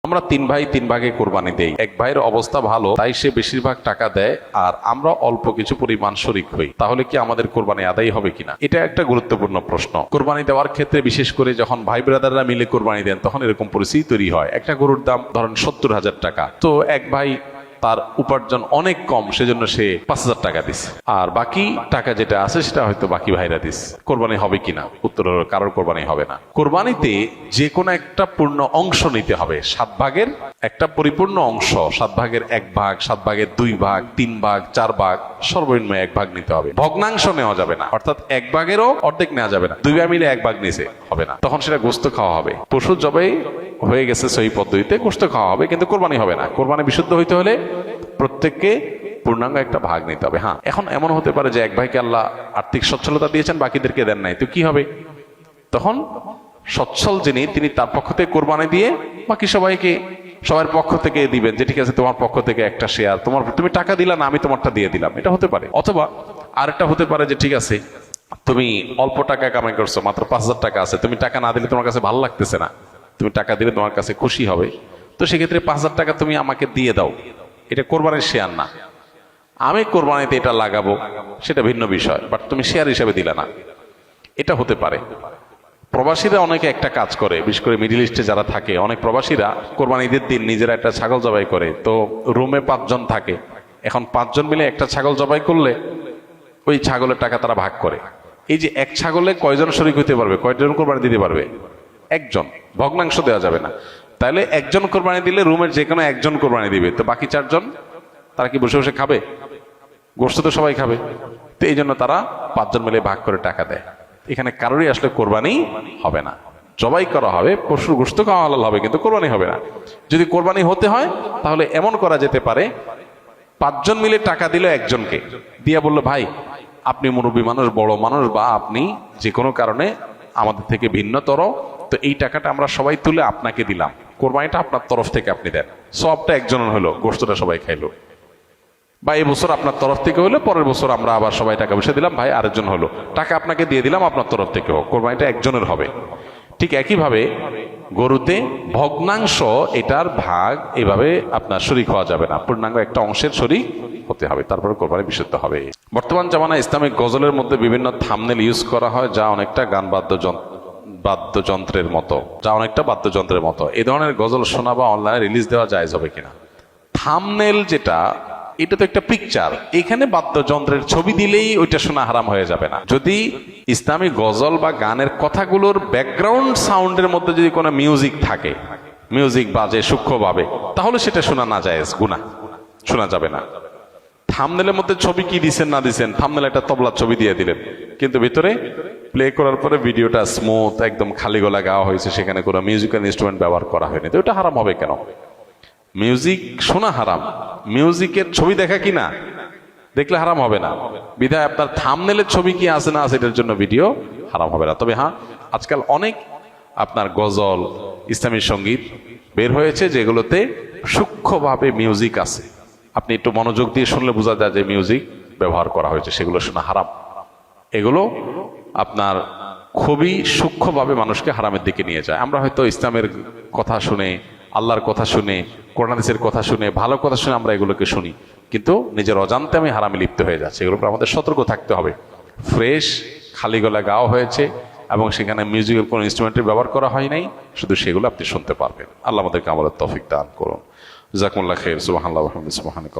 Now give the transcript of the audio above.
আমরা তিন ভাই তিন ভাগে কোরবানি দেই। এক ভাইয়ের অবস্থা ভালো, তাই সে বেশিরভাগ টাকা দেয়, আর আমরা অল্প কিছু পরিমাণ শরিক হই। তাহলে কি আমাদের কোরবানি আদায় হবে কিনা? এটা একটা গুরুত্বপূর্ণ প্রশ্ন। কোরবানি দেওয়ার ক্ষেত্রে বিশেষ করে যখন ভাই ব্রাদাররা মিলে কোরবানি দেন, তখন এরকম পরিস্থিতি তৈরি হয়। একটা গরুর দাম ধরেন 70,000 টাকা, তো এক ভাই তার উপার্জন অনেক কম, সেজন্য সে 5,000 টাকা দিচ্ছে, আর বাকি টাকা যেটা আছে সেটা হয়তো বাকি ভাইরা দিচ্ছে। কোরবানি হবে কিনা? উত্তর হলো কারোর কোরবানি হবে না। কোরবানিতে যে কোনো একটা পূর্ণ অংশ নিতে হবে। 7 ভাগের একটা পরিপূর্ণ অংশ, 7 ভাগের 1 ভাগ, 7 ভাগের 2 ভাগ, 3 ভাগ, 4 ভাগ, সর্বনিম্ন 1 ভাগ নিতে হবে। ভগ্নাংশ নেওয়া যাবে না, অর্থাৎ 1 ভাগেরও অর্ধেক নেওয়া যাবে না। 2 ভাই মিলে 1 ভাগ নিছে হবে না, তখন সেটা গোস্ত খাওয়া হবে। পশু জবাই হয়ে গেছে সহি পদ্ধতিতে, গোস্ত খাওয়া হবে, কিন্তু কোরবানি হবে না। কোরবানি বিশুদ্ধ হইতে হলে প্রত্যেককে পূর্ণাঙ্গ একটা ভাগ নিতে হবে। হ্যাঁ, এখন এমন হতে পারে যে এক ভাইকে আল্লাহ আর্থিক সচ্ছলতা দিয়েছেন, বাকিদেরকে দেন নাই, তো কি হবে? তখন সচ্ছল যিনি, তিনি তার পক্ষ থেকে কোরবানি দিয়ে বাকি সবাইকে সবার পক্ষ থেকে দিবেন, যে ঠিক আছে তোমার পক্ষ থেকে একটা শেয়ার, তুমি টাকা দিলা না, আমি তোমারটা দিয়ে দিলাম, এটা হতে পারে। অথবা আরেকটা হতে পারে যে ঠিক আছে তুমি অল্প টাকা কামাই করছো, মাত্র 5,000 টাকা আছে, তুমি টাকা না দিলে তোমার কাছে ভালো লাগতেছে না, তুমি টাকা দিলে তোমার কাছে খুশি হবে, তো সেক্ষেত্রে 5,000 টাকা তুমি আমাকে দিয়ে দাও। এটা কোরবানির শেয়ার না, আমি কোরবানিতে এটা লাগাবো সেটা ভিন্ন বিষয়, বাট তুমি শেয়ার হিসেবে দিলে না, এটা হতে পারে। প্রবাসীরা অনেকে একটা কাজ করে, বিশেষ করে মিডিল ইস্টে যারা থাকে, অনেক প্রবাসীরা কোরবানি ঈদের দিন নিজেরা একটা ছাগল জবাই করে। তো রুমে 5 জন থাকে, এখন 5 জন মিলে একটা ছাগল জবাই করলে ওই ছাগলের টাকা তারা ভাগ করে। এই যে এক ছাগলে কয়জন শরিক হইতে পারবে, কয়জন কোরবানি দিতে পারবে? একজন। ভগ্নাংশ দেওয়া যাবে না। তাহলে একজন কোরবানি দিলে রুমের যে কোনো একজন কোরবানি দিবে, তো বাকি 4 জন তারা কি বসে বসে খাবে? গোস্ত তো সবাই খাবে। তো এই জন্য তারা 5 জন মিলে ভাগ করে টাকা দেয়। এখানে কারোরই আসলে কোরবানি হবে না, জবাই করা হবে, পশুর গোস্ত খাওয়া হালাল হবে, কিন্তু কোরবানি হবে না। যদি কোরবানি হতে হয় তাহলে এমন করা যেতে পারে, 5 জন মিলে টাকা দিল একজনকে, দিয়া বললো ভাই আপনি মুরব্বী মানুষ, বড় মানুষ, বা আপনি যে কোনো কারণে আমাদের থেকে ভিন্নতর, তো এই টাকাটা আমরা সবাই তুলে আপনাকে দিলাম, কোরবানিটা আপনার তরফ থেকে আপনি দেন, সবটা একজনের হলো, গোস্তটা সবাই খাইলো। বা এই বছর আপনার তরফ থেকে হলো, পরের বছর আমরা আবার সবাই টাকা পয়সা দিলাম, ভাই আরেকজন হলো, টাকা আপনাকে দিয়ে দিলাম আপনার তরফ থেকে হোক, কোরবানিটা একজনের হবে। ঠিক একইভাবে গরুতে ভগ্নাংশ, এটার ভাগ এভাবে আপনার শরিক হওয়া যাবে না, পূর্ণাঙ্গ একটা অংশের শরিক হতে হবে, তারপরে কোরবানি বিশুদ্ধ হবে। বর্তমান জামানায় ইসলামিক গজলের মধ্যে বিভিন্ন থাম্বনেল ইউজ করা হয়, যা অনেকটা গান বাদ্যযন্ত্রের মতো। এই ধরনের গজল শোনা বা অনলাইনে রিলিজ দেওয়া জায়েজ হবে কিনা? থাম্বনেল যেটা, এটা তো একটা পিকচার, এখানে বাদ্যযন্ত্রের ছবি দিলেই ওইটা শোনা হারাম হয়ে যাবে না। যদি ইসলামী গজল বা গানের কথাগুলোর ব্যাকগ্রাউন্ড সাউন্ডের মধ্যে যদি কোনো মিউজিক থাকে, মিউজিক বাজে সূক্ষ্মভাবে, তাহলে সেটা শোনা না জায়েজ, গুনাহ, শোনা যাবে না। থাম্বনেলের মধ্যে ছবি কি দিছেন না দিছেন, থাম্বনেল একটা তবলার ছবি দিয়ে দিলেন, কিন্তু ভিতরে প্লে করার পরে ভিডিওটা স্মুথ একদম খালি গলা গাওয়া হয়েছে, সেখানে কোনো মিউজিক্যাল ইনস্ট্রুমেন্ট ব্যবহার করা হয়নি, তো ওটা হারাম হবে কেন? মিউজিক শোনা হারাম, মিউজিকের ছবি দেখা কি না দেখলে হারাম হবে না, বিধায় আপনার থাম্বনেলের ছবি কি আছে না আছে এটার জন্য ভিডিও হারাম হবে না। তবে হ্যাঁ, আজকাল অনেক আপনার গজল, ইসলামী সঙ্গীত বের হয়েছে যেগুলোতে সূক্ষ্মভাবে মিউজিক আছে, আপনি একটু মনোযোগ দিয়ে শুনলে বোঝা যায় যে মিউজিক ব্যবহার করা হয়েছে, সেগুলো শোনা হারাম। এগুলো আপনার খুবই সূক্ষ্মভাবে মানুষকে হারামের দিকে নিয়ে যায়। আমরা হয়তো ইসলামের কথা শুনে, আল্লাহর কথা শুনে, কোরআন হাদিসের কথা শুনে, ভালো কথা শুনে আমরা এগুলোকে শুনি, কিন্তু নিজের অজান্তে আমি হারামে লিপ্ত হয়ে যাচ্ছি। এগুলোর উপর আমাদের সতর্ক থাকতে হবে। ফ্রেশ খালি গলা গাওয়া হয়েছে এবং সেখানে মিউজিকের কোনো ইনস্ট্রুমেন্টের ব্যবহার করা হয় নাই, শুধু সেগুলো আপনি শুনতে পারবেন। আল্লাহ আমাদেরকে আমাদের তৌফিক দান করুন। জাযাকুমুল্লাহ খাইর। সুবহানাল্লাহ ওয়া বিহামদিহি।